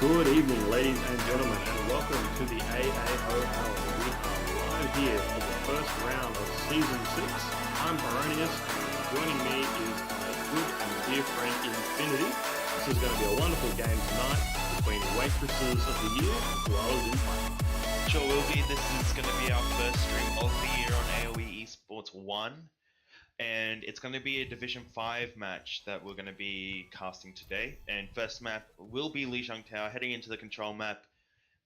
Good evening, ladies and gentlemen, and welcome to the AAOL. We are live here for the first round of Season 6. I'm Baronius, and joining me is my good and dear friend Infinity. This is going to be a wonderful game tonight between Waitresses of the Year and KoalasInPlat. Sure will be. This is going to be our first stream of the year on AOE Esports 1. And it's going to be a Division 5 match that we're going to be casting today. And first map will be Lijiang Tower heading into the control map.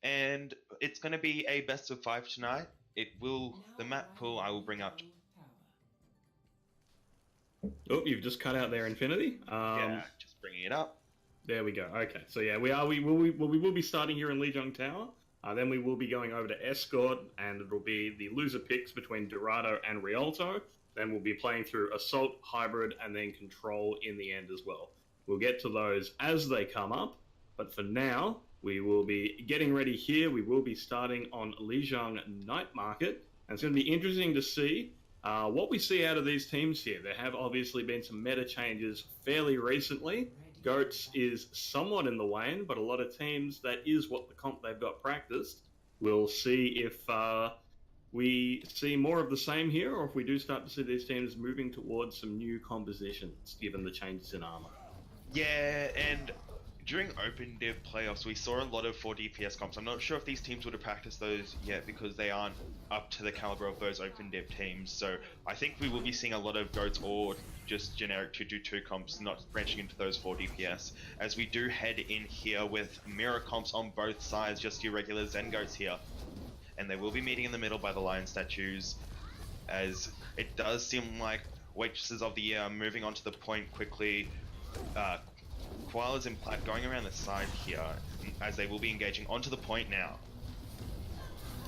And it's going to be a best of 5 tonight. The map pool I will bring up. Oh, you've just cut out there, Infinity. Yeah, just bringing it up. There we go. Okay, so yeah, we will be starting here in Lijiang Tower. Then we will be going over to Escort, and it'll be the loser picks between Dorado and Rialto. Then we'll be playing through Assault, Hybrid, and then Control in the end as well. We'll get to those as they come up, but for now, we will be getting ready here. We will be starting on Lijiang Night Market, and it's going to be interesting to see what we see out of these teams here. There have obviously been some meta changes fairly recently. Goats is somewhat in the wane, but a lot of teams, that is what the comp they've got practiced. We'll see if we see more of the same here, or if we do start to see these teams moving towards some new compositions, given the changes in armor. Yeah, and during Open Div playoffs, we saw a lot of 4 DPS comps. I'm not sure if these teams would have practiced those yet because they aren't up to the caliber of those Open Div teams. So I think we will be seeing a lot of Goats or just generic 2-2 comps, not branching into those 4 DPS, as we do head in here with mirror comps on both sides, just your regular Zen Goats here. And they will be meeting in the middle by the lion statues, as it does seem like Waitresses of the Year are moving on to the point quickly. KoalasInPlat going around the side here, as they will be engaging onto the point now.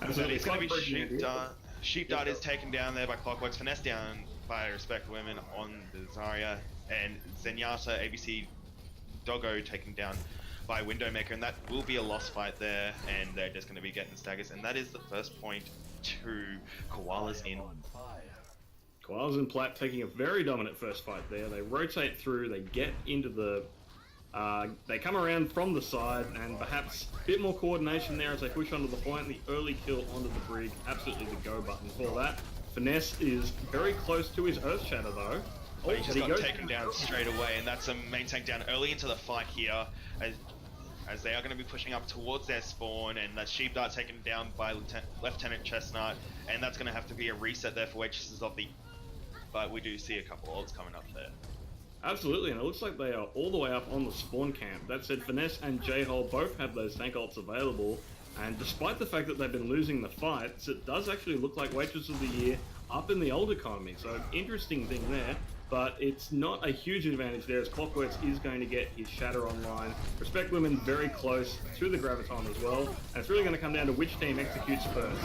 Absolutely. It's going to be Sheepdart. Sheepdart is taken down there by Clockworks, finesse down by Respect Women on the Zarya, and Zenyatta, ABC Doggo taken down by Windowmaker, and that will be a lost fight there, and they're just going to be getting staggers, and that is the first point to KoalasInPlat. KoalasInPlat taking a very dominant first fight there. They rotate through, they get into the... they come around from the side, and perhaps a bit more coordination there as they push onto the point. The early kill onto the brig, absolutely the go button for that. Finesse is very close to his Earth Shatter though. But he just got taken down straight away, and that's a main tank down early into the fight here, as they are going to be pushing up towards their spawn, and that Sheepdart taken down by Lieutenant Chestnut, and that's going to have to be a reset there for Waitresses of the... But we do see a couple ults coming up there. Absolutely, and it looks like they are all the way up on the spawn camp. That said, Finesse and J-Hole both have those tank ults available, and despite the fact that they've been losing the fights, it does actually look like Waitresses of the Year up in the old economy, so an interesting thing there. But it's not a huge advantage there, as Clockworks is going to get his Shatter online. Respect Women very close to the Graviton as well, and it's really going to come down to which team executes first.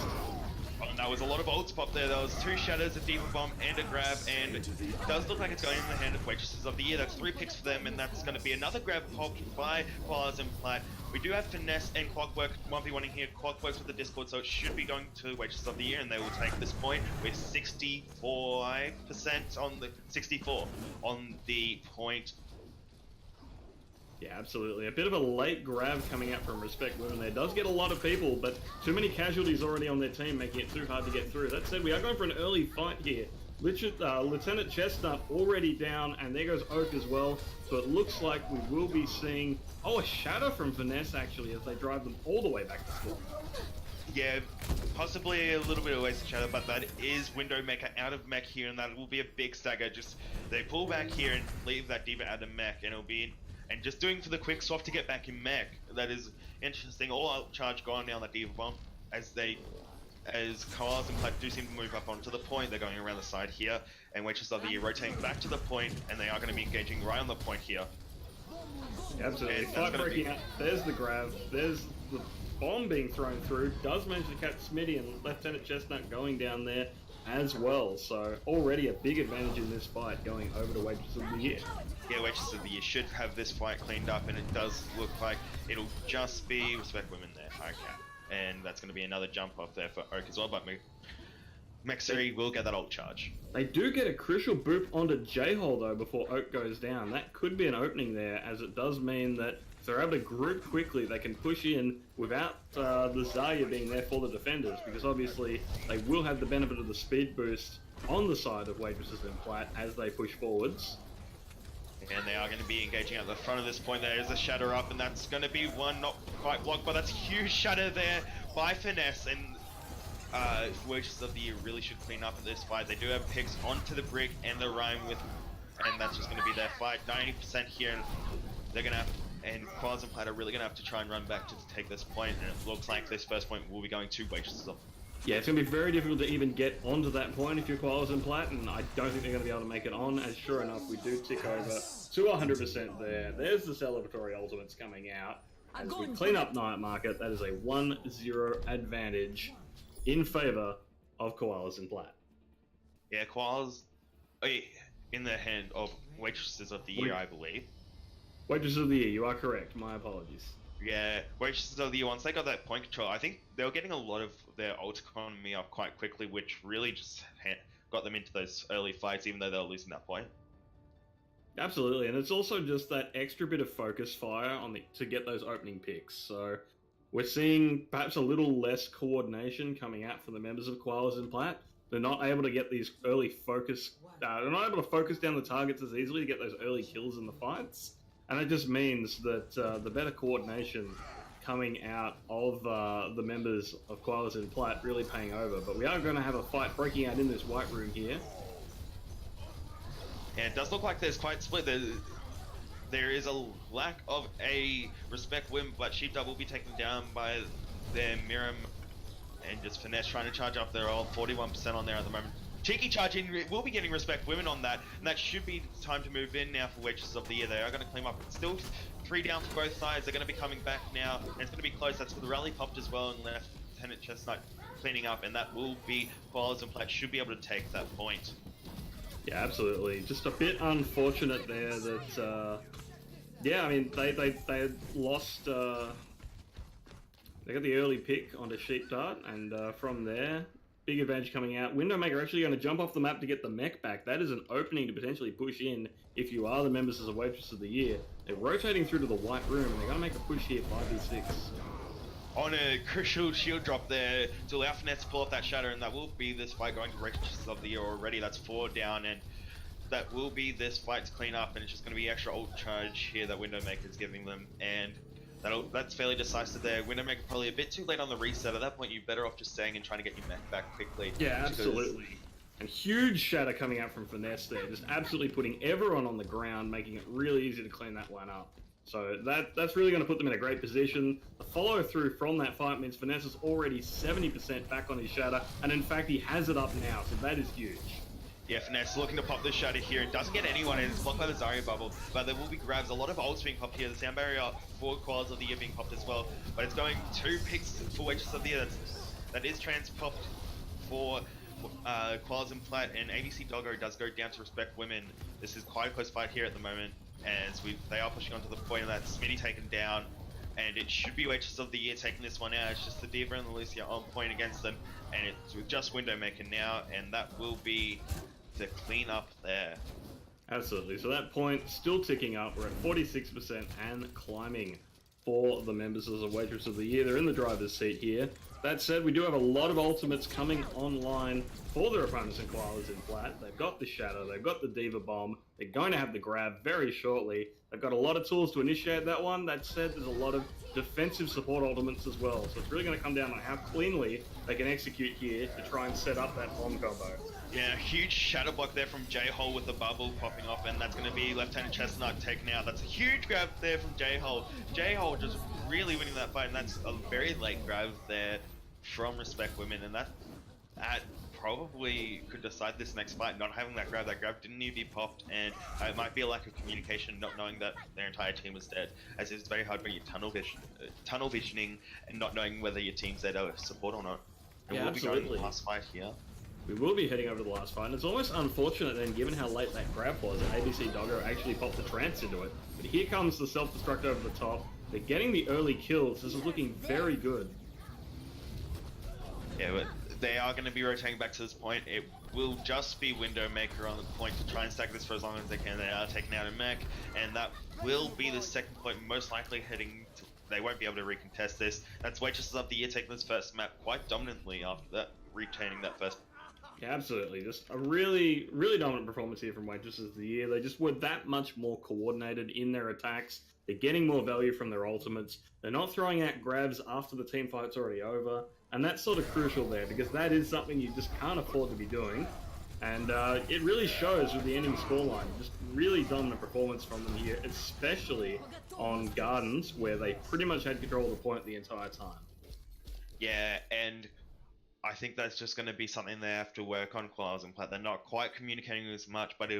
Oh, that was a lot of ults pop there. There was 2 Shatters, a Deeper Bomb, and a grab, and it does look like it's going in the hand of Waitresses of the Year. That's 3 picks for them, and that's going to be another grab popped by KoalasInPlat. We do have Finesse and Clockwork 1v1 here. Clockworks with the Discord, so it should be going to Waitresses of the Year, and they will take this point with 65% on the 64 on the point. Yeah, absolutely. A bit of a late grab coming out from Respect Women there. Does get a lot of people, but too many casualties already on their team, making it too hard to get through. That said, we are going for an early fight here. Lieutenant Chestnut already down, and there goes Oak as well. So it looks like we will be seeing... Oh, a Shatter from Finesse, actually, as they drive them all the way back to spawn. Yeah, possibly a little bit of waste of Shadow, but that is Windowmaker out of mech here, and that will be a big stagger. Just they pull back here and leave that Diva out of mech, and it'll be... And just doing for the quick swap to get back in mech. That is interesting. All out charge gone down the Diva Bomb as KoalasInPlat do seem to move up onto the point. They're going around the side here, and Waitresses of the Year rotating back to the point, and they are going to be engaging right on the point here. Absolutely. Fight breaking out. There's the grab. There's the bomb being thrown through. Does manage to catch Smitty, and Lieutenant Chestnut going down there as well. So already a big advantage in this fight going over to Waitresses of the Year. Yeah, Waitresses of the Year should have this fight cleaned up, and it does look like it'll just be Respect Women there. Okay. And that's going to be another jump off there for Oak as well, but Mexeri will get that ult charge. They do get a crucial boop onto J-Hole though before Oak goes down. That could be an opening there, as it does mean that If they're able to group quickly, they can push in without the Zarya being there for the defenders, because obviously they will have the benefit of the speed boost on the side of Waitresses and Plat as they push forwards. And they are going to be engaging at the front of this point. There is a shatter up, and that's going to be one not quite blocked, but that's a huge shatter there by Finesse. And Waitresses of the Year really should clean up at this fight. They do have picks onto the brick and the Rhyme with, and that's just going to be their fight. 90% here, and they're going to have, and KoalasInPlat are really going to have to try and run back to take this point, and it looks like this first point will be going to Waitresses of. Yeah, it's going to be very difficult to even get onto that point if you're KoalasInPlat, and I don't think they're going to be able to make it on, as sure enough, we do tick over to 100% there. There's the celebratory ultimates coming out. As we clean up Night Market, that is a 1-0 advantage in favour of KoalasInPlat. Yeah, Koalas in the hand of Waitresses of the Year, I believe. Waitresses of the Year, you are correct. My apologies. Yeah, Waitresses of the Year, once they got that point control, I think they were getting a lot of their ult economy up quite quickly, which really just got them into those early fights, even though they were losing that point. Absolutely, and it's also just that extra bit of focus fire on to get those opening picks. So we're seeing perhaps a little less coordination coming out from the members of KoalasInPlat. They're not able to get these early focus. They're not able to focus down the targets as easily to get those early kills in the fights. And it just means that the better coordination coming out of the members of KoalasInPlat really paying over. But we are going to have a fight breaking out in this white room here. And it does look like there's quite split. There is a lack of a respect win, but Sheepdog will be taken down by their Miram and just Finesse trying to charge up. They're all 41% on there at the moment. Cheeky charging, we'll be getting respect women on that, and that should be time to move in now for Waitresses of the Year. They are going to claim up. It's still 3 down for both sides. They're going to be coming back now, and it's going to be close. That's for the rally popped as well, and left Lieutenant Chestnut cleaning up, and that will be KoalasInPlat should be able to take that point. Yeah, absolutely. Just a bit unfortunate there that, yeah, I mean, they lost, they got the early pick onto Sheepdart, and from there, big advantage coming out. Windowmaker actually going to jump off the map to get the mech back. That is an opening to potentially push in if you are the members of the Waitress of the Year. They're rotating through to the white room, and they're going to make a push here, 5v6. On a crucial shield drop there to allow Finesse to pull off that shatter, and that will be this fight going to Waitresses of the Year already. That's 4 down, and that will be this fight to clean up, and it's just going to be extra ult charge here that Windowmaker is giving them, and that's fairly decisive there. Windowmaker probably a bit too late on the reset. At that point, you're better off just staying and trying to get your mech back quickly. Yeah, absolutely. And huge shatter coming out from Finesse there, just absolutely putting everyone on the ground, making it really easy to clean that one up. So that's really going to put them in a great position. The follow through from that fight means Finesse is already 70% back on his shatter, and in fact he has it up now, so that is huge. Yeah, Finesse looking to pop the shatter here. It doesn't get anyone in. It's blocked by the Zarya bubble, but there will be grabs. A lot of ults being popped here. The sound barrier for Koalas of the Year being popped as well, but it's going 2 picks for Waitresses of the Year. That is trans-popped for KoalasInPlat, and ABC Doggo does go down to respect women. This is quite a close fight here at the moment, as they are pushing onto the point of that Smitty taken down, and it should be Waitresses of the Year taking this one out. It's just the Diva and the Lucia on point against them, and it's with just Windowmaker now, and that will be to clean up there. Absolutely. So that point still ticking up. We're at 46% and climbing for the members of the Waitress of the Year. They're in the driver's seat here. That said, we do have a lot of ultimates coming online for their opponents in KoalasInPlat. They've got the Shadow, they've got the Diva Bomb, they're going to have the grab very shortly. They've got a lot of tools to initiate that one. That said, there's a lot of defensive support ultimates as well. So it's really going to come down on how cleanly they can execute here to try and set up that bomb combo. Yeah, huge shadow block there from J-Hole with the bubble popping off, and that's going to be Lieutenant Chestnut taken out. That's a huge grab there from J-Hole. J-Hole just really winning that fight, and that's a very late grab there from Respect Women, and that probably could decide this next fight. Not having that grab didn't need to be popped, and it might be a lack of communication, not knowing that their entire team was dead, as it's very hard when you're tunnel visioning and not knowing whether your team's there to support or not. And yeah, we'll absolutely. be going to the last fight here. We will be heading over to the last fight, and it's almost unfortunate then, given how late that grab was, that ABC Doggo actually popped the trance into it. But here comes the self-destruct over the top. They're getting the early kills. This is looking very good. Yeah, but they are going to be rotating back to this point. It will just be Windowmaker on the point to try and stack this for as long as they can. They are taking out a mech, and that will be the second point, most likely heading to, they won't be able to recontest this. That's Waitresses of the Year taking this first map quite dominantly after that, retaining that first. Yeah, absolutely. Just a really, really dominant performance here from Waitresses of the Year. They just were that much more coordinated in their attacks. They're getting more value from their ultimates. They're not throwing out grabs after the team fight's already over. And that's sort of crucial there, because that is something you just can't afford to be doing. And it really shows with the ending scoreline. Just really dominant performance from them here, especially on Gardens, where they pretty much had control of the point the entire time. Yeah, and I think that's just going to be something they have to work on, KoalasInPlat. They're not quite communicating as much, but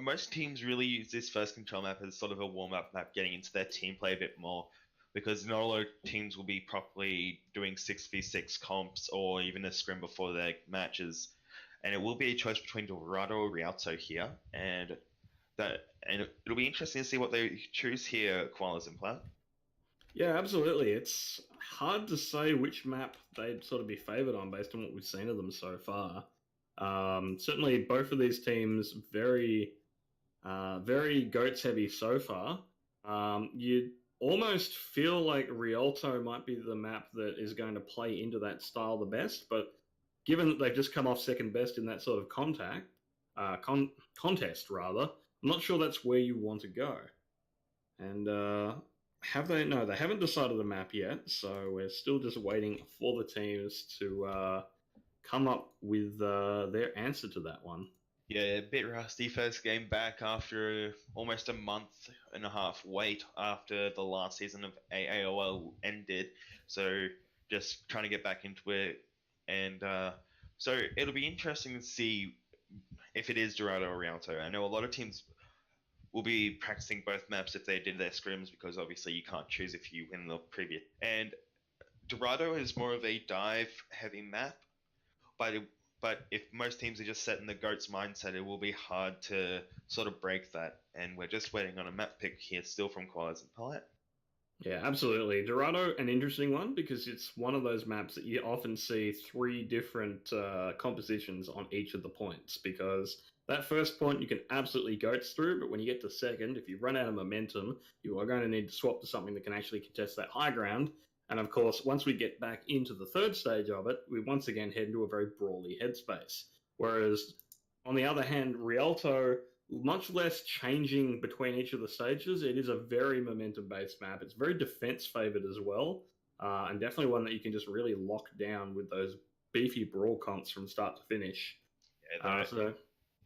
most teams really use this first control map as sort of a warm-up map, getting into their team play a bit more, because not a lot of teams will be properly doing 6v6 comps or even a scrim before their matches. And it will be a choice between Dorado or Rialto here, and it'll be interesting to see what they choose here, KoalasInPlat. Yeah, absolutely. It's hard to say which map they'd sort of be favoured on based on what we've seen of them so far. Certainly, both of these teams very goats heavy so far. You'd almost feel like Rialto might be the map that is going to play into that style the best, but given that they've just come off second best in that sort of contest, rather, I'm not sure that's where you want to go. And have they? No, they haven't decided the map yet, so we're still just waiting for the teams to come up with their answer to that one. Yeah, a bit rusty first game back after almost a month and a half wait after the last season of AAOL ended. So just trying to get back into it. And so it'll be interesting to see if it is Dorado or Rialto. I know a lot of teams will be practicing both maps if they did their scrims, because obviously you can't choose if you win the previous. And Dorado is more of a dive-heavy map, but if most teams are just set in the GOAT's mindset, it will be hard to sort of break that. And we're just waiting on a map pick here still from KoalasInPlat. Yeah, absolutely. Dorado, an interesting one, because it's one of those maps that you often see three different compositions on each of the points, because that first point you can absolutely goats through, but when you get to second, if you run out of momentum, you are going to need to swap to something that can actually contest that high ground. And of course, once we get back into the third stage of it, we once again head into a very brawly headspace. Whereas, on the other hand, Rialto, much less changing between each of the stages. It is a very momentum-based map. It's very defense-favored as well, and definitely one that you can just really lock down with those beefy brawl comps from start to finish. Yeah,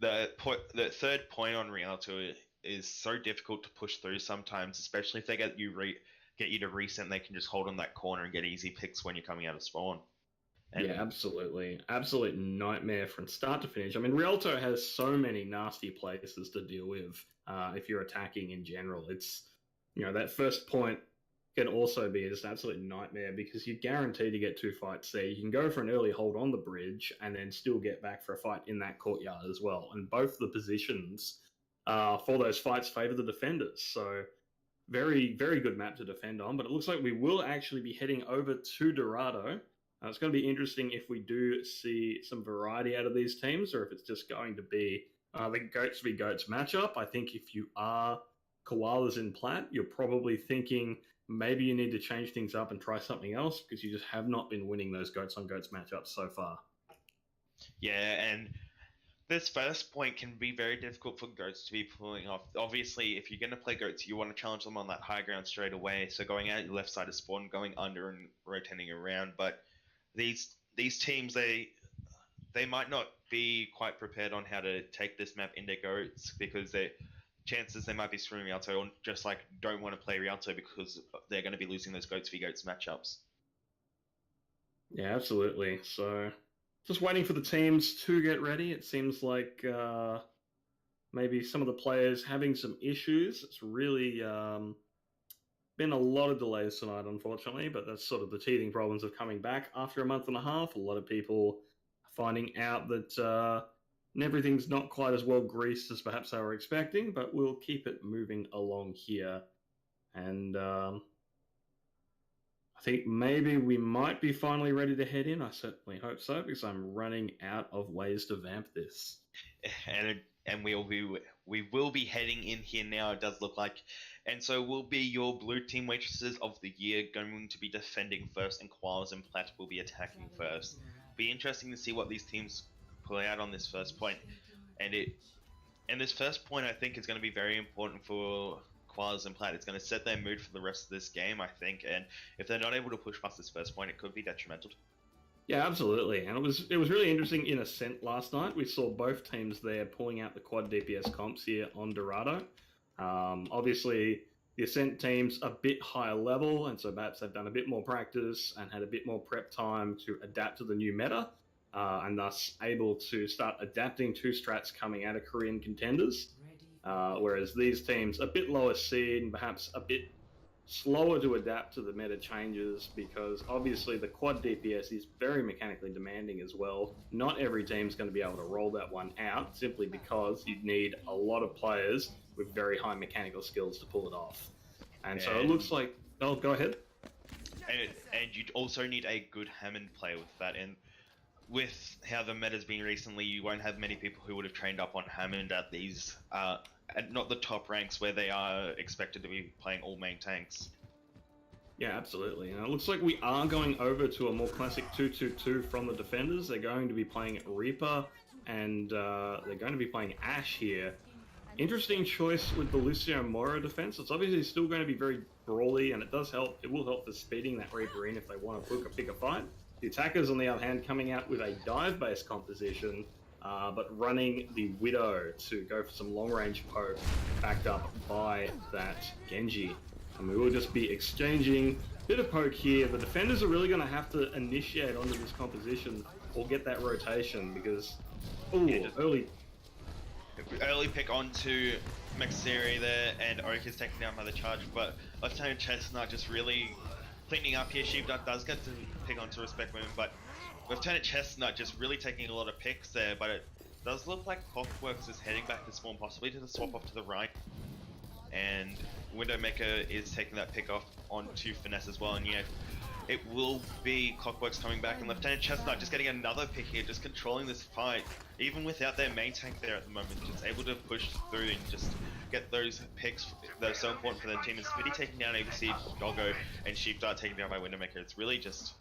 the third point on Rialto is so difficult to push through sometimes, especially if they get you to reset and they can just hold on that corner and get easy picks when you're coming out of spawn. And yeah, absolutely. Absolute nightmare from start to finish. I mean, Rialto has so many nasty places to deal with if you're attacking in general. It's, that first point can also be just an absolute nightmare because you're guaranteed to get two fights there. You can go for an early hold on the bridge and then still get back for a fight in that courtyard as well. And both the positions for those fights favour the defenders. So very, very good map to defend on. But it looks like we will actually be heading over to Dorado. It's going to be interesting if we do see some variety out of these teams, or if it's just going to be the Goats v Goats matchup. I think if you are KoalasInPlat, you're probably thinking maybe you need to change things up and try something else because you just have not been winning those Goats on Goats matchups so far. Yeah, and this first point can be very difficult for Goats to be pulling off. Obviously, if you're going to play Goats, you want to challenge them on that high ground straight away. So going out your left side of spawn, going under and rotating around, but these teams, they might not be quite prepared on how to take this map into Goats because chances they might be screwing Rialto or just like don't want to play Rialto because they're going to be losing those Goats v Goats matchups. Yeah, absolutely. So just waiting for the teams to get ready. It seems like maybe some of the players having some issues. It's really been a lot of delays tonight, unfortunately, but that's sort of the teething problems of coming back after a month and a half. A lot of people finding out that everything's not quite as well greased as perhaps they were expecting, but we'll keep it moving along here. And I think maybe we might be finally ready to head in. I certainly hope so, because I'm running out of ways to vamp this. And we will be heading in here now. It does look like, and so will be your blue team waitresses of the year going to be defending first, and KoalasInPlat will be attacking first. Be interesting to see what these teams pull out on this first point, and this first point I think is going to be very important for KoalasInPlat. It's going to set their mood for the rest of this game, I think, and if they're not able to push past this first point, it could be detrimental. Yeah, absolutely. And it was really interesting in Ascent last night. We saw both teams there pulling out the quad DPS comps here on Dorado. Obviously, the Ascent team's a bit higher level, and so perhaps they've done a bit more practice and had a bit more prep time to adapt to the new meta, and thus able to start adapting to strats coming out of Korean contenders. Whereas these teams, a bit lower seed and perhaps a bit slower to adapt to the meta changes, because obviously the quad DPS is very mechanically demanding as well. Not every team's going to be able to roll that one out, simply because you need a lot of players with very high mechanical skills to pull it off. And so it looks like... Oh, go ahead. And you'd also need a good Hammond player with that, and with how the meta's been recently, you won't have many people who would have trained up on Hammond at these... at not the top ranks where they are expected to be playing all main tanks. Yeah, absolutely. And it looks like we are going over to a more classic 2-2-2 from the defenders. They're going to be playing Reaper, and they're going to be playing Ashe here. Interesting choice with the Lucio Mora defense. It's obviously still going to be very brawly, and it does help. It will help for speeding that Reaper in if they want to pick a fight. The attackers, on the other hand, coming out with a dive-based composition, but running the Widow to go for some long-range poke, backed up by that Genji. And we will just be exchanging a bit of poke here. The defenders are really going to have to initiate onto this composition or get that rotation, because... Early pick onto Maxeri there, and Oak is taken down by the charge, but Lieutenant Chestnut just really cleaning up here. Sheepdart does get to pick onto Respect Women, but Lieutenant Chestnut just really taking a lot of picks there, but it does look like Clockworks is heading back to spawn, possibly to the swap off to the right. And Widowmaker is taking that pick off onto Finesse as well, and yeah, it will be Clockworks coming back, and Lieutenant Chestnut just getting another pick here, just controlling this fight, even without their main tank there at the moment, just able to push through and just get those picks that are so important for their team. And Spitty taking down ABC, Doggo, and Sheepdart taken down by Widowmaker. It's really just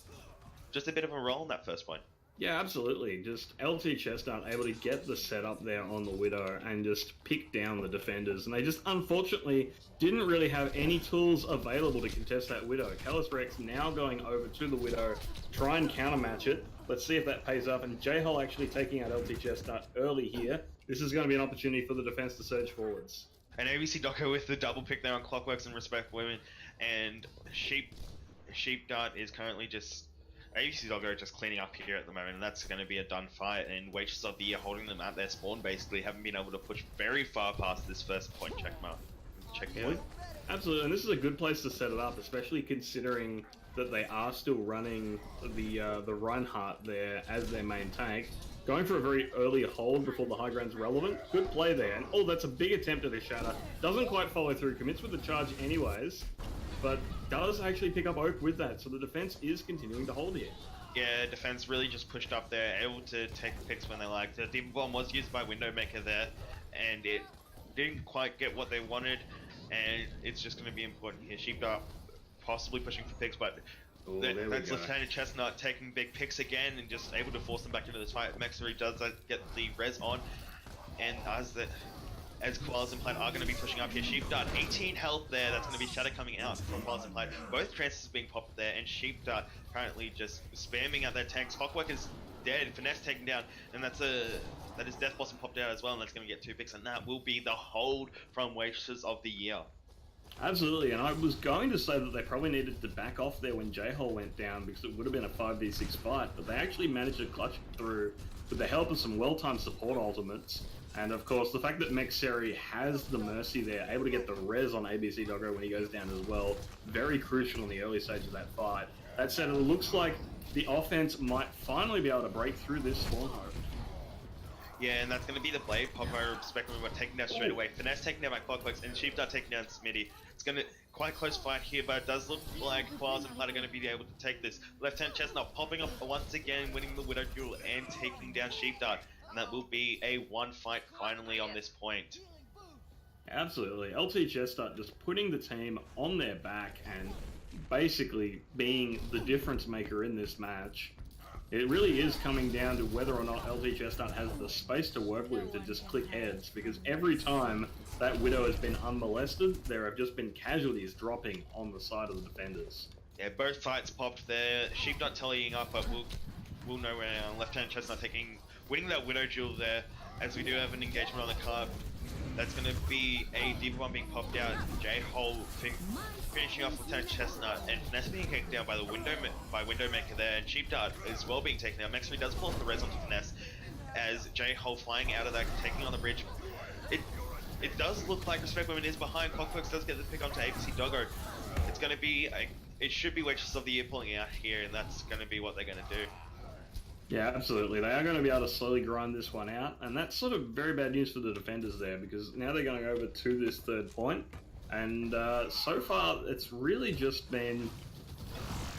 a bit of a roll in that first point. Yeah, absolutely. Just LT Chestnut able to get the setup there on the Widow and just pick down the defenders. And they just, unfortunately, didn't really have any tools available to contest that Widow. Callus Rex now going over to the Widow, try and countermatch it. Let's see if that pays off. And J-Hole actually taking out LT Chestnut early here. This is going to be an opportunity for the defense to surge forwards. And ABC Doggo with the double pick there on Clockworks and Respect Women. And Sheepdart is currently just... ABC Doggo just cleaning up here at the moment, and that's going to be a done fight. And Waitresses of the Year holding them at their spawn, basically haven't been able to push very far past this first point checkpoint. Yeah, absolutely, and this is a good place to set it up, especially considering that they are still running the Reinhardt there as their main tank. Going for a very early hold before the high ground's relevant. Good play there, and oh, that's a big attempt at a shatter. Doesn't quite follow through, commits with the charge anyways, but does actually pick up Oak with that, so the defense is continuing to hold here. Yeah, defense really just pushed up there, able to take picks when they liked. The Demon Bomb was used by Widowmaker there, and it didn't quite get what they wanted, and it's just going to be important here. Sheepdart possibly pushing for picks, but that's Lieutenant Chestnut taking big picks again and just able to force them back into this fight. Maxeri does get the res on, and as KoalasInPlat are going to be pushing up here. Sheepdart, 18 health there. That's going to be Shatter coming out from KoalasInPlat. Both transfers being popped there, and Sheepdart currently just spamming out their tanks. Clockwork is dead. Finesse taken down, and that is Death Blossom popped out as well, and that's going to get 2 picks, and that will be the hold from Waitresses of the Year. Absolutely, and I was going to say that they probably needed to back off there when J-Hole went down, because it would have been a 5v6 fight, but they actually managed to clutch it through with the help of some well-timed support ultimates. And of course, the fact that Maxeri has the Mercy there, able to get the res on ABC Doggo when he goes down as well, very crucial in the early stage of that fight. That said, it looks like the offense might finally be able to break through this spawn hole. Yeah, and that's going to be the Blade Pop. I respect when we're taking down straight away. Finesse taking down by Clockworks, and Sheepdart taking down Smitty. It's going to quite close fight here, but it does look like KoalasInPlat are going to be able to take this. Left-hand Chestnut popping up once again, winning the Widow duel and taking down Sheepdart. And that will be a one fight finally on this point. Absolutely. LT Chestnut just putting the team on their back and basically being the difference maker in this match. It really is coming down to whether or not LT Chestnut has the space to work with to just click heads, because every time that Widow has been unmolested, there have just been casualties dropping on the side of the defenders. Yeah, both fights popped there. Sheepdart tallying up, but we'll know where left-hand Chestnut winning that Widow duel there, as we do have an engagement on the card. That's going to be a Diva Bomb being popped out, J-Hole finishing off Lieutenant Chestnut, and Finesse being kicked down by Widowmaker there, and Sheepdart as well being taken down. Maxry does pull off the res onto Finesse, as J-Hole flying out of that, taking on the bridge. It does look like Respect Women is behind. Clockworks does get the pick onto ABC Doggo. It's going to be, it should be Waitresses of the Year pulling out here, and that's going to be what they're going to do. Yeah, absolutely. They are going to be able to slowly grind this one out, and that's sort of very bad news for the defenders there, because now they're going over to this third point, and so far it's really just been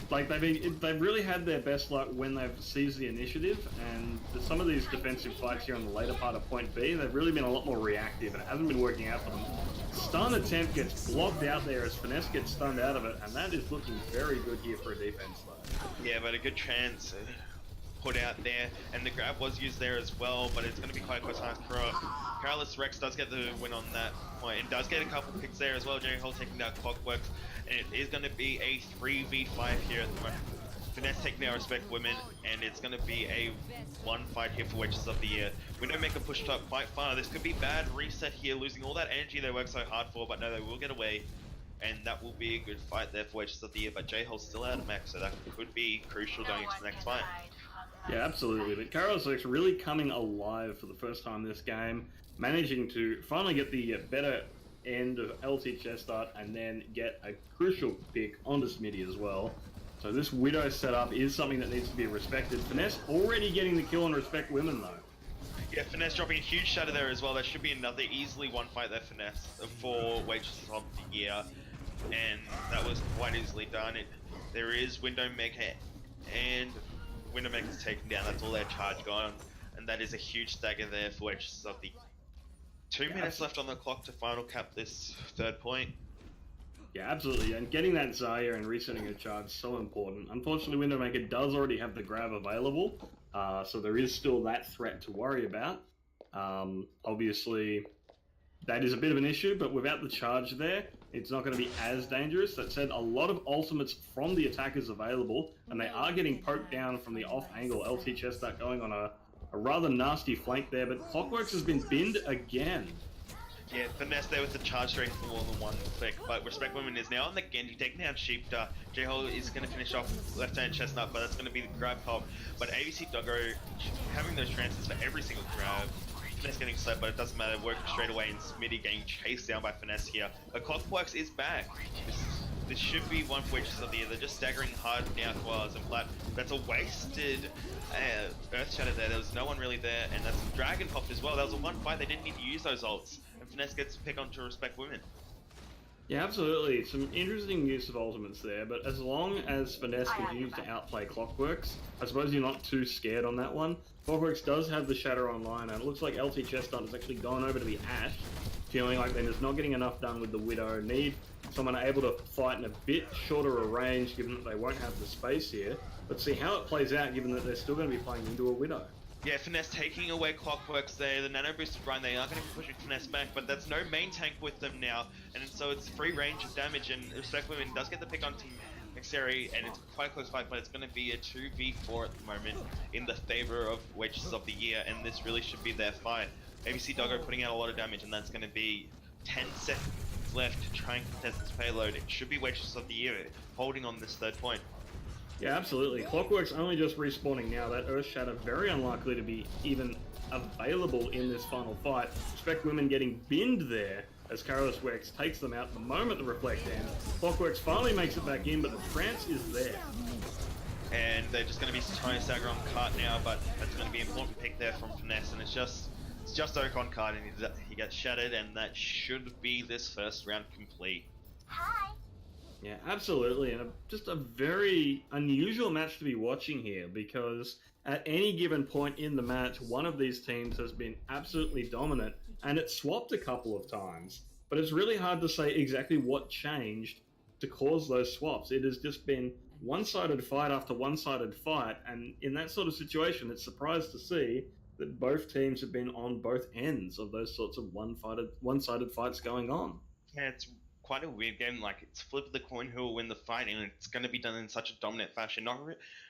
like they've really had their best luck when they've seized the initiative, and some of these defensive fights here on the later part of point B, they've really been a lot more reactive, and it hasn't been working out for them. Stun attempt gets blocked out there as Finesse gets stunned out of it, and that is looking very good here for a defense though. Yeah, but a good chance put out there, and the grab was used there as well, but it's going to be quite close. Careless Rex does get the win on that point, and does get a couple picks there as well. J-Hole taking down Clockworks, and it is going to be a 3v5 here at the moment. Finesse taking down Respect Women, and it's going to be a one fight here for Waitresses of the Year. Widowmaker pushed up quite far. This could be bad reset here, losing all that energy they worked so hard for, but no, they will get away, and that will be a good fight there for Waitresses of the Year, but J-Hole's still out of max, so that could be crucial going into the next fight. Yeah, absolutely. But KoalasInPlat really coming alive for the first time this game, managing to finally get the better end of LT Chestnut and then get a crucial pick onto Smitty as well. So this Widow setup is something that needs to be respected. Finesse already getting the kill on Respect Women though. Yeah, Finesse dropping a huge shatter there as well. That should be another easily one fight there, Finesse, for Waitresses of the Year. And that was quite easily done. There is Widowmaker, and Widowmaker's taken down. That's all their charge gone. And that is a huge stagger there for Waitresses of the Year. 2 minutes left on the clock to final cap this third point. Yeah, absolutely. And getting that Zaya and resetting her charge is so important. Unfortunately, Widowmaker does already have the grab available, so there is still that threat to worry about. Obviously, that is a bit of an issue, but without the charge there, it's not going to be as dangerous. That said, a lot of ultimates from the attackers available, and they are getting poked down from the off angle. LT Chestnut going on a rather nasty flank there, but Clockworks has been binned again. Yeah, Finesse there with the charge straight for more than one click, but Respect Women is now on the Genji, taking down Sheepdart. J-Hole is going to finish off left-hand Chestnut, but that's going to be the grab pop. But ABC Doggo having those transfers for every single grab. Finesse getting slapped, but it doesn't matter, working straight away, and Smitty getting chased down by Finesse here. But Clockworks is back. This should be one for Waitresses of the Year. They're just staggering hard now, KoalasInPlat. That's a wasted Earth Shatter there. There was no one really there, and that's Dragon popped as well. That was a one fight. They didn't need to use those ults, and Finesse gets to pick on to Respect Women. Yeah, absolutely. Some interesting use of ultimates there, but as long as Finesse continues to outplay Clockworks, I suppose you're not too scared on that one. Clockworks does have the Shatter online, and it looks like LT Chestnut has actually gone over to the Ash, feeling like they're just not getting enough done with the Widow. Need someone able to fight in a bit shorter a range, given that they won't have the space here. Let's see how it plays out, given that they're still going to be playing into a Widow. Yeah, Finesse taking away Clockworks there. The nano boosted run, they are going to be pushing Finesse back, but there's no main tank with them now, and so it's free range of damage, and Respect Women does get the pick on Team Maxeri, and it's quite a close fight, but it's going to be a 2v4 at the moment in the favor of Waitresses of the Year, and this really should be their fight. ABC Doggo putting out a lot of damage, and that's going to be 10 seconds left to try and contest this payload. It should be Waitresses of the Year holding on this third point. Yeah, absolutely. Clockworks only just respawning now. That Earth Shatter very unlikely to be even available in this final fight. Respect Women getting binned there as KoalasInPlat takes them out the moment the reflect ends. Clockworks finally makes it back in, but the trance is there. and they're just going to be trying to stagger on cart now, but that's going to be an important pick there from Finesse, and it's just Oak on cart, and he gets shattered, and that should be this first round complete. Hi. Yeah, absolutely, and just a very unusual match to be watching here, because at any given point in the match, one of these teams has been absolutely dominant, and it's swapped a couple of times, but it's really hard to say exactly what changed to cause those swaps. It has just been one-sided fight after one-sided fight, and in that sort of situation, it's surprised to see that both teams have been on both ends of those sorts of one-sided fights going on. Yeah, it's quite a weird game. Like, it's flip of the coin who will win the fight, and it's going to be done in such a dominant fashion.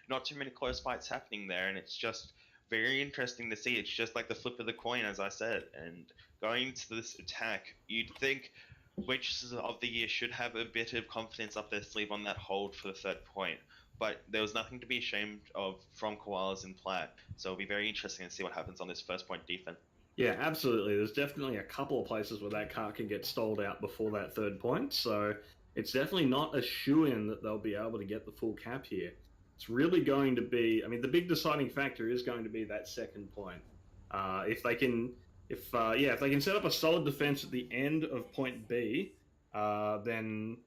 Not too many close fights happening there, and it's just very interesting to see. It's just like the flip of the coin, as I said. And going to this attack, you'd think Waitresses of the Year should have a bit of confidence up their sleeve on that hold for the third point. But there was nothing to be ashamed of from KoalasInPlat, so it'll be very interesting to see what happens on this first point defense. Yeah, absolutely. There's definitely a couple of places where that car can get stalled out before that third point, so it's definitely not a shoo-in that they'll be able to get the full cap here. It's really going to be, I mean, the big deciding factor is going to be that second point. If they can set up a solid defense at the end of point B, then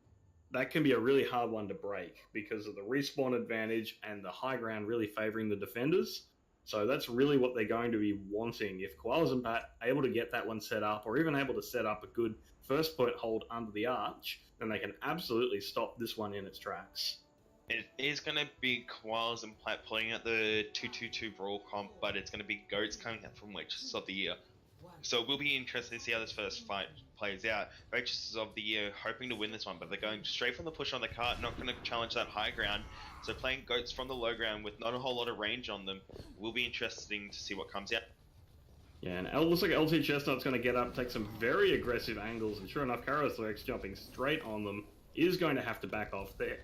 that can be a really hard one to break because of the respawn advantage and the high ground really favoring the defenders. So that's really what they're going to be wanting. If KoalasInPlat are able to get that one set up, or even able to set up a good first point hold under the arch, then they can absolutely stop this one in its tracks. It is going to be KoalasInPlat pulling out the 2-2-2 brawl comp, but it's going to be Goats coming out from Waitresses of the Year. So we'll be interested to see how this first fight plays out. Waitresses of the Year hoping to win this one, but they're going straight from the push on the cart, not going to challenge that high ground. So playing Goats from the low ground with not a whole lot of range on them will be interesting to see what comes out. Yeah, and it looks like LT Chestnut's going to get up, take some very aggressive angles, and sure enough, KoalasInPlat jumping straight on them is going to have to back off there.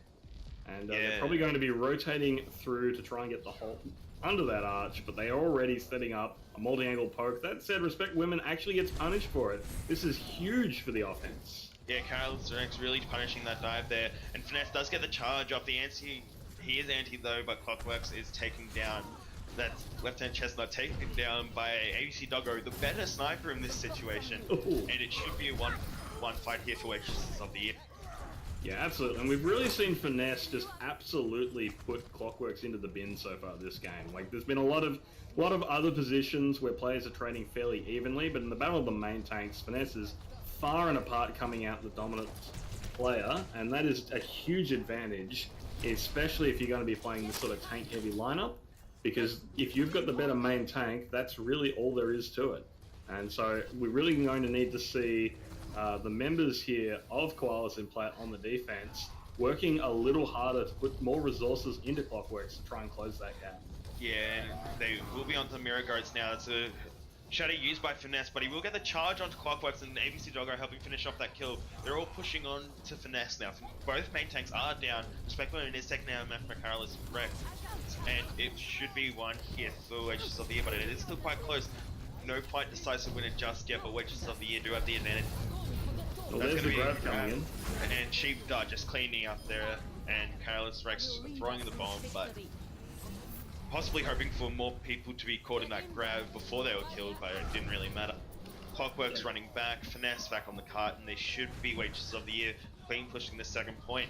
And they're probably going to be rotating through to try and get the hold under that arch, but they are already setting up a multi-angle poke. That said, Respect Women actually gets punished for it. This is huge for the offense. Yeah, KoalasInPlat really punishing that dive there, and Finesse does get the charge off the anti. He is anti though, but Clockworks is taken down. That's Left-Hand Chestnut taken down by ABC Doggo, the better sniper in this situation. Ooh. And it should be a one fight here for Waitresses of the Year. Yeah, absolutely. And we've really seen Finesse just absolutely put Clockworks into the bin so far this game. Like, there's been a lot of other positions where players are trading fairly evenly, but in the battle of the main tanks, Finesse is far and apart coming out the dominant player, and that is a huge advantage, especially if you're going to be playing this sort of tank-heavy lineup, because if you've got the better main tank, that's really all there is to it. And so we're really going to need to see the members here of KoalasInPlat on the defense working a little harder to put more resources into Clockworks to try and close that gap. Yeah, and they will be onto the Mirror Goats now. It's a shadow used by Finesse, but he will get the charge onto Clockworks, and ABC Doggo helping finish off that kill. They're all pushing on to Finesse now. Both main tanks are down. Speculator is taking out Carolus wrecked, and it should be one hit for Waitresses of the Year, but it is still quite close. No quite decisive winner just yet, but Waitresses of the Year do have the advantage. Well, there's the grab coming in. And Sheep just cleaning up there, and Carolus Rex throwing the bomb, but possibly hoping for more people to be caught in that grab before they were killed, but it didn't really matter. Clockworks running back, Finesse back on the cart, and they should be Waitresses of the Year, clean pushing the second point.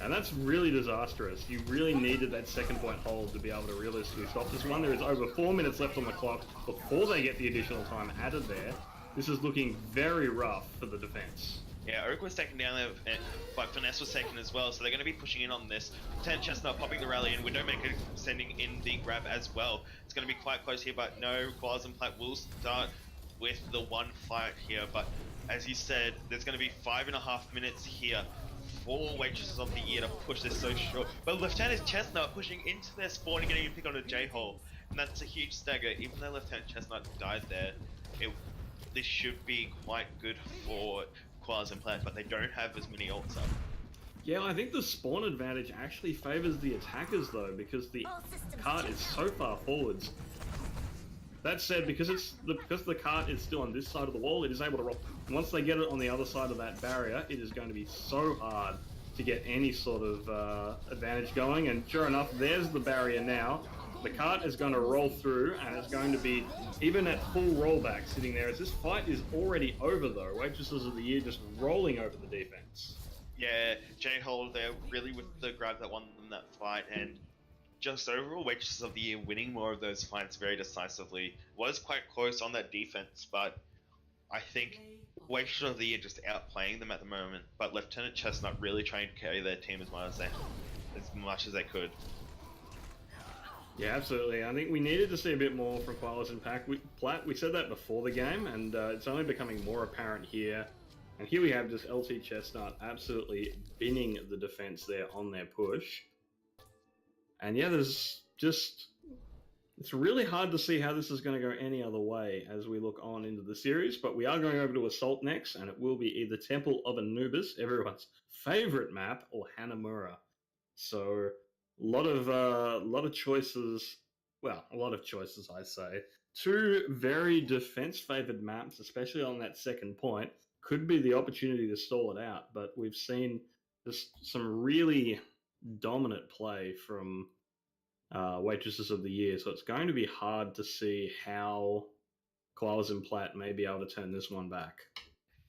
And that's really disastrous. You really needed that second point hold to be able to realistically stop this one. There is over 4 minutes left on the clock before they get the additional time added there. This is looking very rough for the defense. Yeah, Oak was taken down there, but Finesse was taken as well, so they're going to be pushing in on this. Lieutenant Chestnut popping the rally, and Widowmaker sending in the grab as well. It's going to be quite close here, but no, KoalasInPlat will start with the one fight here, but as you said, there's going to be 5.5 minutes here for Waitresses of the Year to push this so short. But Lieutenant Chestnut pushing into their spawn and getting a pick on a J-hole, and that's a huge stagger. Even though Lieutenant Chestnut died there, this should be quite good for KoalasInPlat, but they don't have as many ults up. Yeah, I think the spawn advantage actually favors the attackers though, because the cart is so far forwards. That said, because the cart is still on this side of the wall, it is able to roll. And once they get it on the other side of that barrier, it is going to be so hard to get any sort of advantage going. And sure enough, there's the barrier now. The cart is going to roll through, and it's going to be even at full rollback sitting there. As this fight is already over, though, Waitresses of the Year just rolling over the defense. Yeah, J-Hole there really with the grab that won them that fight, and just overall Waitresses of the Year winning more of those fights very decisively. Was quite close on that defense, but I think Waitresses of the Year just outplaying them at the moment, but Lieutenant Chestnut really trying to carry their team as much as they could. Yeah, absolutely. I think we needed to see a bit more from KoalasInPlat. We said that before the game, and it's only becoming more apparent here. And here we have just LT Chestnut absolutely binning the defense there on their push. And yeah, there's just... It's really hard to see how this is going to go any other way as we look on into the series, but we are going over to Assault next, and it will be either Temple of Anubis, everyone's favorite map, or Hanamura. So... A lot of choices. Well, a lot of choices, I say. Two very defense-favored maps, especially on that second point, could be the opportunity to stall it out. But we've seen just some really dominant play from Waitresses of the Year, so it's going to be hard to see how KoalasInPlat may be able to turn this one back.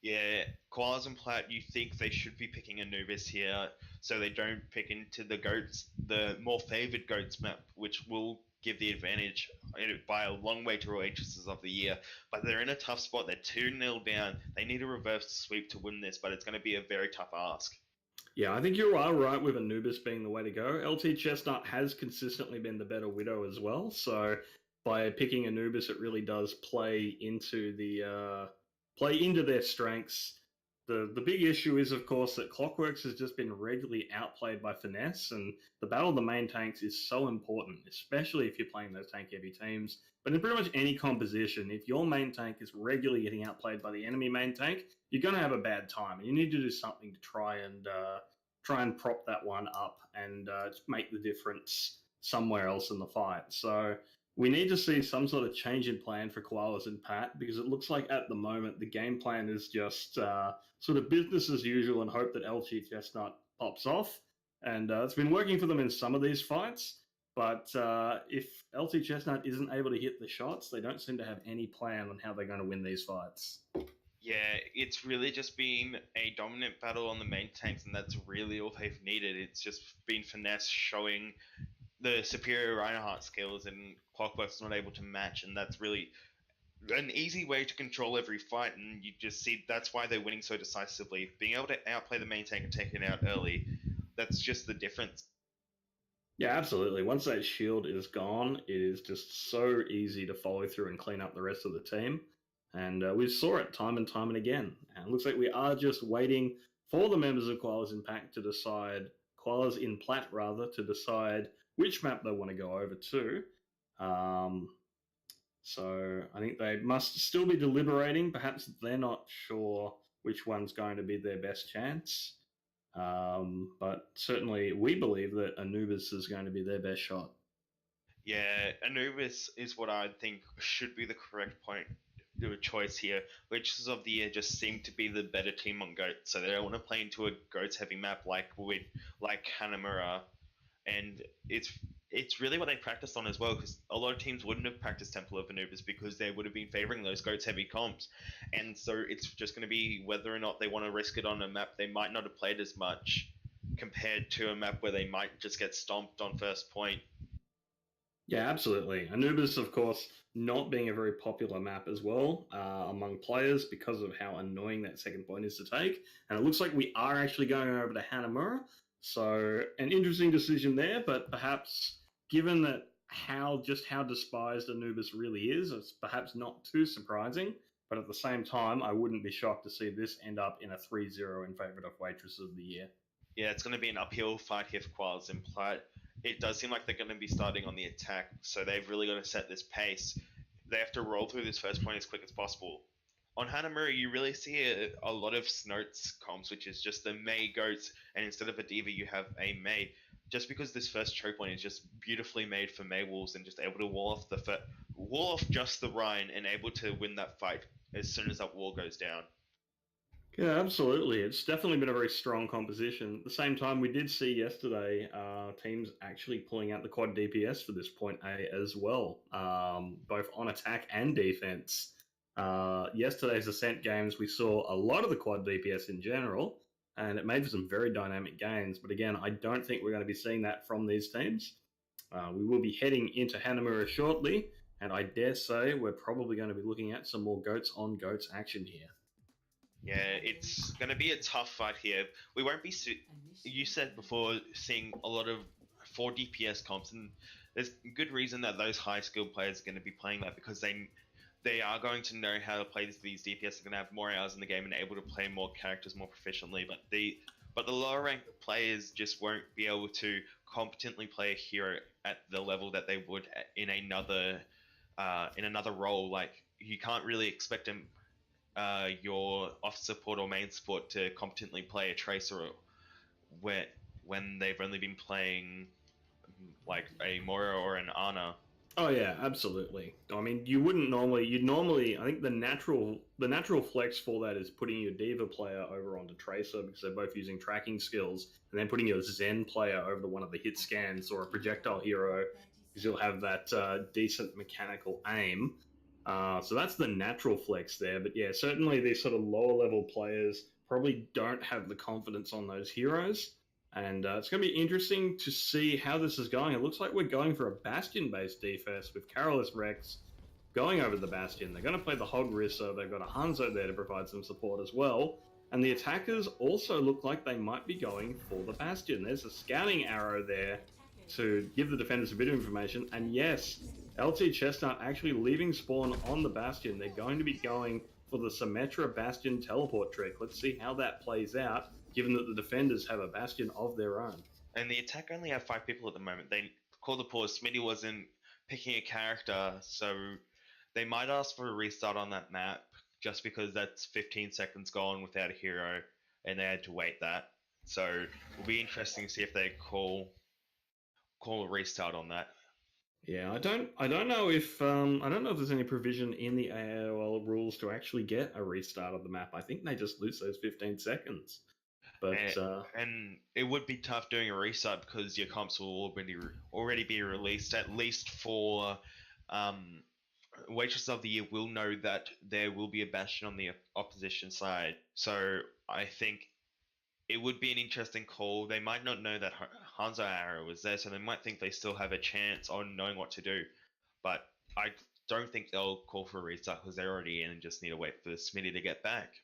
Yeah, KoalasInPlat, you think they should be picking Anubis here, so they don't pick into the more favoured goats map, which will give the advantage by a long way to Waitresses of the Year. But they're in a tough spot. They're 2-0 down. They need a reverse sweep to win this, but it's going to be a very tough ask. Yeah, I think you are right with Anubis being the way to go. LT Chestnut has consistently been the better Widow as well, so by picking Anubis, it really does play into their strengths. The big issue is, of course, that Clockworks has just been regularly outplayed by Finesse, and the battle of the main tanks is so important, especially if you're playing those tank-heavy teams. But in pretty much any composition, if your main tank is regularly getting outplayed by the enemy main tank, you're going to have a bad time, and you need to do something to try and prop that one up and make the difference somewhere else in the fight. So we need to see some sort of change in plan for KoalasInPlat, because it looks like at the moment the game plan is just sort of business as usual and hope that LT Chestnut pops off. And it's been working for them in some of these fights, but if LT Chestnut isn't able to hit the shots, they don't seem to have any plan on how they're going to win these fights. Yeah, it's really just been a dominant battle on the main tanks, and that's really all they've needed. It's just been Finesse showing the superior Reinhardt skills, and Clockwork's not able to match, and that's really an easy way to control every fight, and you just see that's why they're winning so decisively. Being able to outplay the main tank and take it out early, that's just the difference. Yeah, absolutely. Once that shield is gone, it is just so easy to follow through and clean up the rest of the team. And we saw it time and time and again. And it looks like we are just waiting for the members of KoalasInPlat to decide, KoalasInPlat rather, to decide which map they want to go over to. So I think they must still be deliberating. Perhaps they're not sure which one's going to be their best chance. But certainly we believe that Anubis is going to be their best shot. Yeah, Anubis is what I think should be the correct point to a choice here. Waitresses of the Year just seem to be the better team on Goat, so they don't want to play into a Goats heavy map like Hanamura, and it's really what they practiced on as well, because a lot of teams wouldn't have practiced Temple of Anubis because they would have been favoring those Goats heavy comps, and so it's just going to be whether or not they want to risk it on a map they might not have played as much compared to a map where they might just get stomped on first point. Yeah, absolutely. Anubis, of course, not being a very popular map as well among players because of how annoying that second point is to take. And it looks like we are actually going over to Hanamura. So an interesting decision there, but perhaps given that how despised Anubis really is, it's perhaps not too surprising. But at the same time, I wouldn't be shocked to see this end up in a 3-0 in favour of Waitresses of the Year. Yeah, it's going to be an uphill fight here for KoalasInPlat. It does seem like they're going to be starting on the attack, so they've really got to set this pace. They have to roll through this first point as quick as possible. On Hanamura, you really see a lot of Snoats comps, which is just the Mei Goats, and instead of a Diva, you have a Mei. Just because this first choke point is just beautifully made for Mei Wolves and just able to wall off just the Rhine and able to win that fight as soon as that wall goes down. Yeah, absolutely. It's definitely been a very strong composition. At the same time, we did see yesterday teams actually pulling out the quad DPS for this point A as well, both on attack and defense. Yesterday's Ascent games, we saw a lot of the quad DPS in general, and it made for some very dynamic games. But again, I don't think we're going to be seeing that from these teams. We will be heading into Hanamura shortly, and I dare say we're probably going to be looking at some more goats on goats action here. Yeah, it's going to be a tough fight here. We won't be, you said before, seeing a lot of 4 DPS comps, and there's good reason that those high skilled players are going to be playing that because they are going to know how to play these DPS. They're going to have more hours in the game and able to play more characters more proficiently. But the lower ranked players just won't be able to competently play a hero at the level that they would in another role. Like you can't really expect them your off support or main support to competently play a tracer when they've only been playing like a Moira or an Ana. Oh yeah, absolutely. I mean, you'd normally, I think the natural flex for that is putting your Diva player over onto Tracer because they're both using tracking skills, and then putting your Zen player over to one of the hit scans or a projectile hero because you'll have that decent mechanical aim. So that's the natural flex there. But yeah, certainly these sort of lower level players probably don't have the confidence on those heroes. And it's going to be interesting to see how this is going. It looks like we're going for a Bastion-based defense with Carolus Rex going over the Bastion. They're going to play the Hog Rissa. They've got a Hanzo there to provide some support as well. And the attackers also look like they might be going for the Bastion. There's a scouting arrow there to give the defenders a bit of information. And yes, LT Chestnut actually leaving spawn on the Bastion. They're going to be going for the Symmetra Bastion teleport trick. Let's see how that plays out, given that the defenders have a Bastion of their own. And the attack only have 5 people at the moment. They called the pause. Smitty wasn't picking a character, so they might ask for a restart on that map just because that's 15 seconds gone without a hero, and they had to wait that. So it'll be interesting to see if they call a restart on that. Yeah, I don't know if there's any provision in the AAOL rules to actually get a restart of the map. I think they just lose those 15 seconds. But and it would be tough doing a restart because your comps will already be released. At least for Waitresses of the Year will know that there will be a Bastion on the opposition side. So I think it would be an interesting call. They might not know that Hanzo Arrow was there, so they might think they still have a chance on knowing what to do. But I don't think they'll call for a restart because they're already in and just need to wait for Smitty to get back.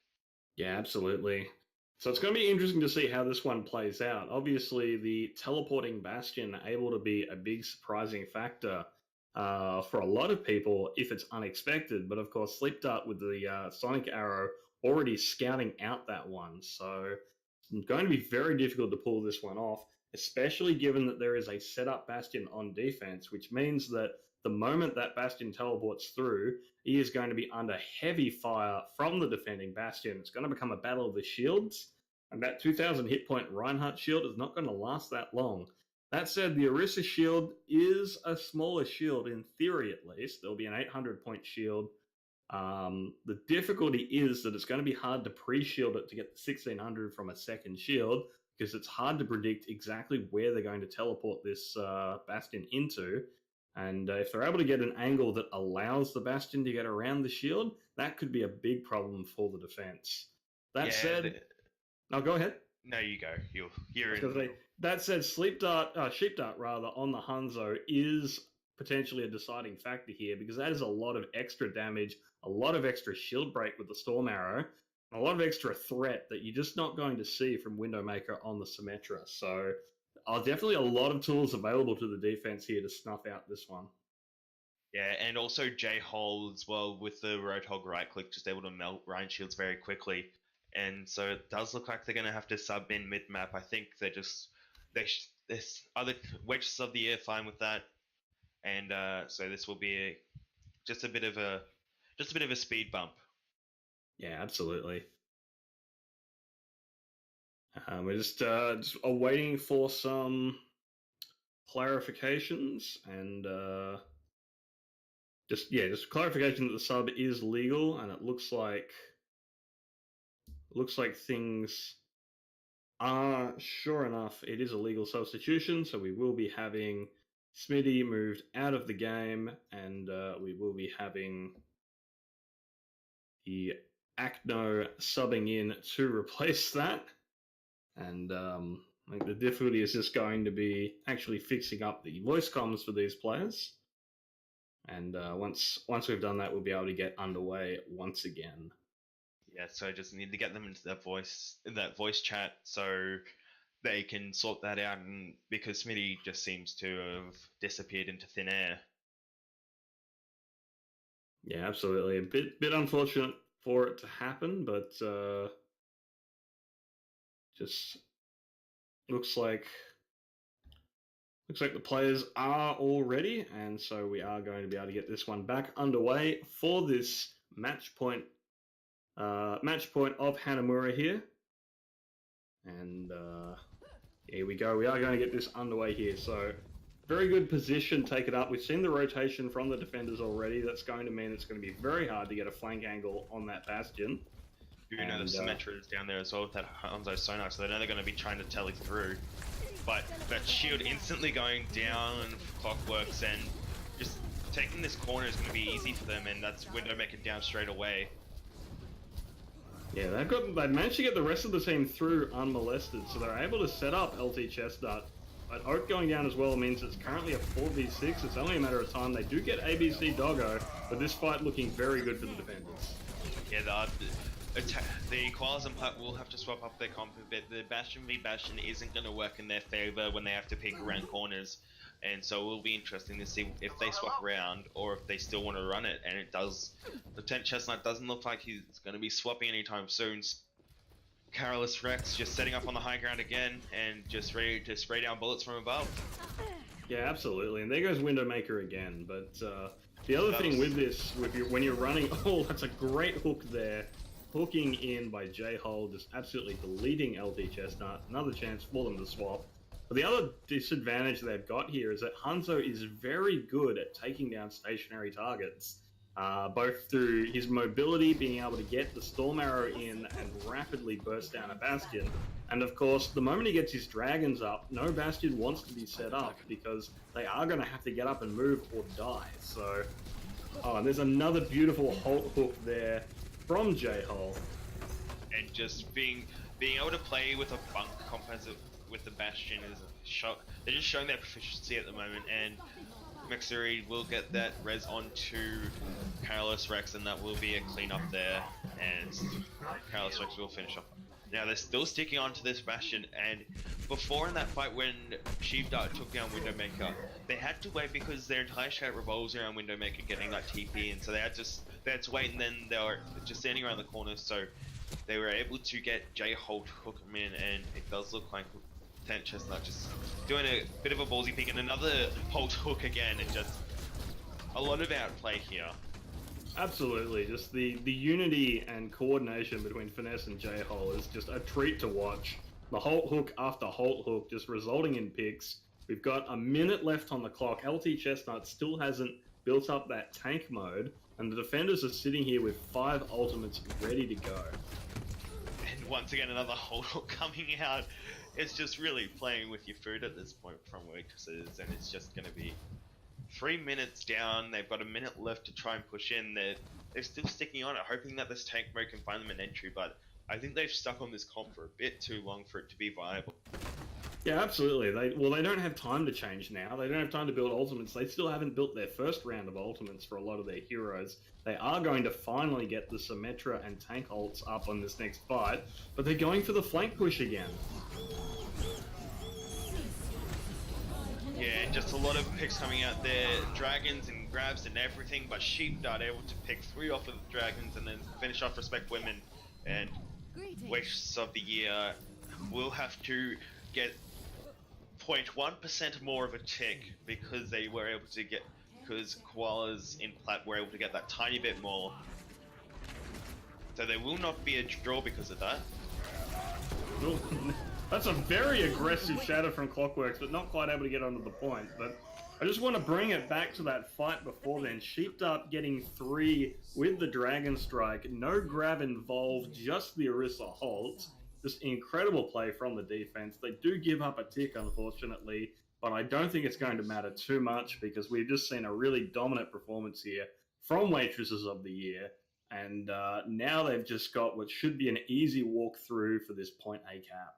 Yeah, absolutely. So it's going to be interesting to see how this one plays out. Obviously, the teleporting Bastion able to be a big surprising factor for a lot of people if it's unexpected. But of course, Sleep Dart with the Sonic Arrow already scouting out that one. So it's going to be very difficult to pull this one off, especially given that there is a setup Bastion on defense, which means that the moment that Bastion teleports through, he is going to be under heavy fire from the defending Bastion. It's going to become a battle of the shields, and that 2,000 hit point Reinhardt shield is not going to last that long. That said, the Orisa shield is a smaller shield, in theory at least. There'll be an 800 point shield. The difficulty is that it's going to be hard to pre-shield it to get the 1,600 from a second shield, because it's hard to predict exactly where they're going to teleport this Bastion into. And if they're able to get an angle that allows the Bastion to get around the shield, that could be a big problem for the defense. That said... No, go ahead. No, you go. You're in. That said, Sheep Dart rather, on the Hanzo is potentially a deciding factor here, because that is a lot of extra damage, a lot of extra shield break with the Storm Arrow, and a lot of extra threat that you're just not going to see from Windowmaker on the Symmetra. So definitely a lot of tools available to the defense here to snuff out this one. Yeah, and also J-Hole as well with the Roadhog right click, just able to melt Ryan Shields very quickly. And so it does look like they're going to have to sub in mid-map. I think this other Waitresses of the Year fine with that. And so this will be just a bit of a speed bump. Yeah, absolutely. We're just awaiting for some clarifications, and just clarification that the sub is legal, and it looks like looks like things are, sure enough, it is a legal substitution, so we will be having Smitty moved out of the game, and we will be having the Acno subbing in to replace that. And I think the difficulty is just going to be actually fixing up the voice comms for these players. And once we've done that, we'll be able to get underway once again. Yeah, so I just need to get them into that voice chat, so they can sort that out. And because Smitty just seems to have disappeared into thin air. Yeah, absolutely. A bit unfortunate for it to happen, but just looks like the players are all ready, and so we are going to be able to get this one back underway for this match point of Hanamura here. And here we go. We are going to get this underway here. So very good position, take it up. We've seen the rotation from the defenders already. That's going to mean it's going to be very hard to get a flank angle on that bastion. You know, the Symmetra is down there as well with that Hanzo sonar, so they know they're going to be trying to tele through. But that shield instantly going down for Clockworks, and just taking this corner is going to be easy for them, and that's Windowmaker down straight away. Yeah, they've managed to get the rest of the team through unmolested, so they're able to set up LT Chestnut. But Oak going down as well means it's currently a 4v6. It's only a matter of time. They do get ABC Doggo, but this fight looking very good for the defenders. Yeah, the KoalasInPlat will have to swap up their comp a bit. The Bastion v Bastion isn't going to work in their favor when they have to pick around corners. And so it will be interesting to see if they swap around or if they still want to run it. And it does. Lieutenant Chestnut doesn't look like he's going to be swapping anytime soon. KoalasRex just setting up on the high ground again and just ready to spray down bullets from above. Yeah, absolutely. And there goes Windowmaker again. But the other thing with this, when you're running, oh, that's a great hook there. Hooking in by J-Hole, just absolutely deleting LT Chestnut. Another chance for them to swap. But the other disadvantage they've got here is that Hanzo is very good at taking down stationary targets, both through his mobility, being able to get the Storm Arrow in and rapidly burst down a Bastion. And of course, the moment he gets his dragons up, no Bastion wants to be set up because they are going to have to get up and move or die. So, and there's another beautiful Holt hook there from J-Hole. And just being able to play with a bunk composite with the Bastion is they're just showing their proficiency at the moment, and Mixery will get that res onto KoalasRex, and that will be a clean up there, and KoalasRex will finish off. Now they're still sticking onto this Bastion, and before in that fight when Sheepdart took down Windowmaker, they had to wait because their entire strat revolves around Windowmaker getting that TP, and so they had to wait, and then they were just standing around the corner, so they were able to get J-Hole to hook him in, and it does look like Lieutenant Chestnut just doing a bit of a ballsy pick, and another Holt hook again, and just a lot of outplay here. Absolutely, just the unity and coordination between Finesse and J-Hole is just a treat to watch. The Holt hook after Holt hook just resulting in picks. We've got a minute left on the clock. LT Chestnut still hasn't built up that tank mode, and the defenders are sitting here with 5 ultimates ready to go. And once again, another Holt hook coming out. It's just really playing with your food at this point from Waitresses, and it's just going to be 3 minutes down. They've got a minute left to try and push in. They're still sticking on it, hoping that this tank mode can find them an entry, but I think they've stuck on this comp for a bit too long for it to be viable. Yeah, absolutely. They don't have time to change now. They don't have time to build ultimates. They still haven't built their first round of ultimates for a lot of their heroes. They are going to finally get the Symmetra and tank ults up on this next fight, but they're going for the flank push again. Yeah, just a lot of picks coming out there. Dragons and grabs and everything, but Sheepdart able to pick 3 off of the dragons and then finish off Respect Women. And Waitresses of the Year will have to get 0.1% more of a tick because they were able to get, because KoalasInPlat were able to get that tiny bit more. So there will not be a draw because of that. That's a very aggressive shadow from Clockworks, but not quite able to get onto the point. But I just want to bring it back to that fight before then. Sheepdart getting 3 with the Dragon Strike. No grab involved, just the Orisa Halt. Just incredible play from the defense. They do give up a tick, unfortunately, but I don't think it's going to matter too much because we've just seen a really dominant performance here from Waitresses of the Year. And now they've just got what should be an easy walkthrough for this point A cap.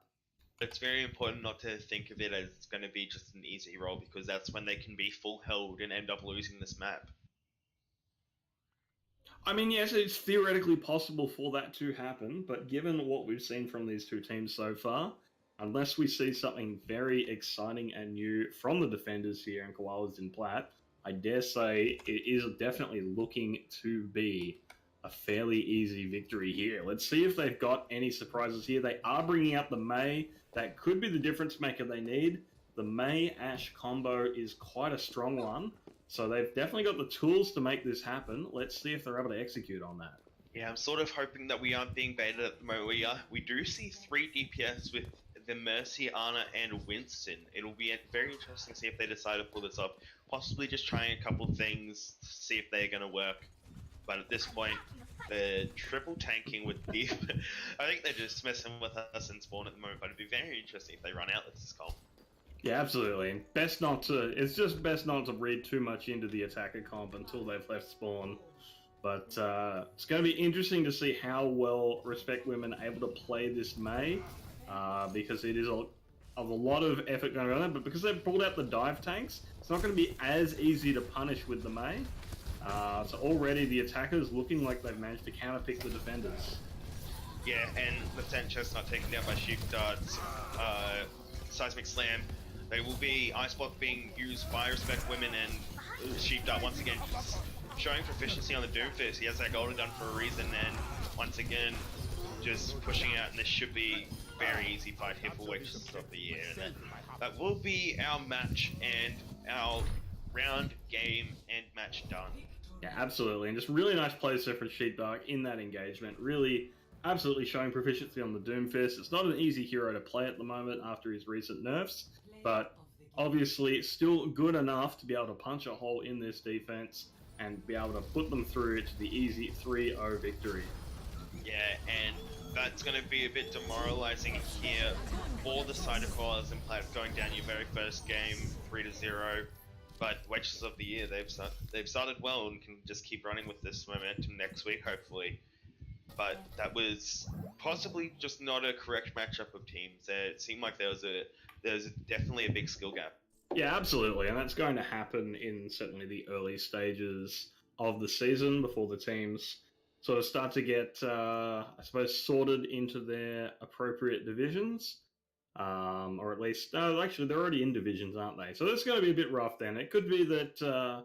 It's very important not to think of it as it's going to be just an easy roll, because that's when they can be full held and end up losing this map. I mean, yes, it's theoretically possible for that to happen, but given what we've seen from these two teams so far, unless we see something very exciting and new from the defenders here in KoalasInPlat, I dare say it is definitely looking to be a fairly easy victory here. Let's see if they've got any surprises here. They are bringing out the Mei. That could be the difference maker they need. The Mei-Ash combo is quite a strong one, so they've definitely got the tools to make this happen. Let's see if they're able to execute on that. Yeah, I'm sort of hoping that we aren't being baited at the moment. We do see 3 DPS with the Mercy, Ana, and Winston. It'll be very interesting to see if they decide to pull this off. Possibly just trying a couple things, see if they're going to work. But at this point, they're triple tanking with deep. I think they're just messing with us in spawn at the moment, but it'd be very interesting if they run out this comp. Yeah, absolutely. It's just best not to read too much into the attacker comp until they've left spawn. But it's going to be interesting to see how well Respect Women are able to play this Mei, because it is of a lot of effort going on there. But because they've pulled out the dive tanks, it's not going to be as easy to punish with the Mei. So already the attackers looking like they've managed to counterpick the defenders. Yeah, and Lieutenant Chestnut taken down by Sheepdart's Seismic Slam. They will be Ice Block being used by Respect Women, and Sheepdart once again just showing proficiency on the Doomfist. He has that golden gun for a reason, and once again just pushing out, and this should be very easy fight here for Waitresses of the Year. And that will be our match and our round, game, and match done. Yeah, absolutely. And just really nice plays there from Sheepdog in that engagement. Really, absolutely showing proficiency on the Doomfist. It's not an easy hero to play at the moment after his recent nerfs, but obviously still good enough to be able to punch a hole in this defense and be able to put them through to the easy 3-0 victory. Yeah, and that's going to be a bit demoralizing here for the side of KoalasInPlat going down your very first game, 3-0. But Waitresses of the Year, they've started well and can just keep running with this momentum next week, hopefully. But that was possibly just not a correct matchup of teams. It seemed like there was definitely a big skill gap. Yeah, absolutely, and that's going to happen in certainly the early stages of the season before the teams sort of start to get, I suppose, sorted into their appropriate divisions. Or at least, no, actually, they're already in divisions, aren't they? So that's going to be a bit rough. Then it could be that,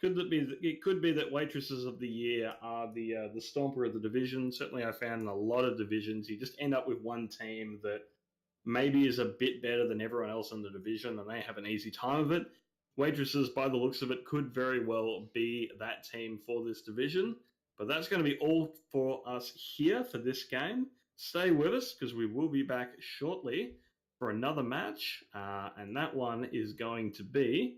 it could be that Waitresses of the Year are the stomper of the division. Certainly, I found in a lot of divisions, you just end up with one team that maybe is a bit better than everyone else in the division, and they have an easy time of it. Waitresses, by the looks of it, could very well be that team for this division. But that's going to be all for us here for this game. Stay with us because we will be back shortly for another match, and that one is going to be,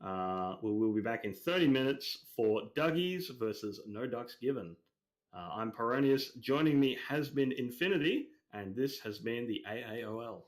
we will be back in 30 minutes for Dougie's versus No Ducks Given. I'm Peronius. Joining me has been Infinity, and this has been the AAOL.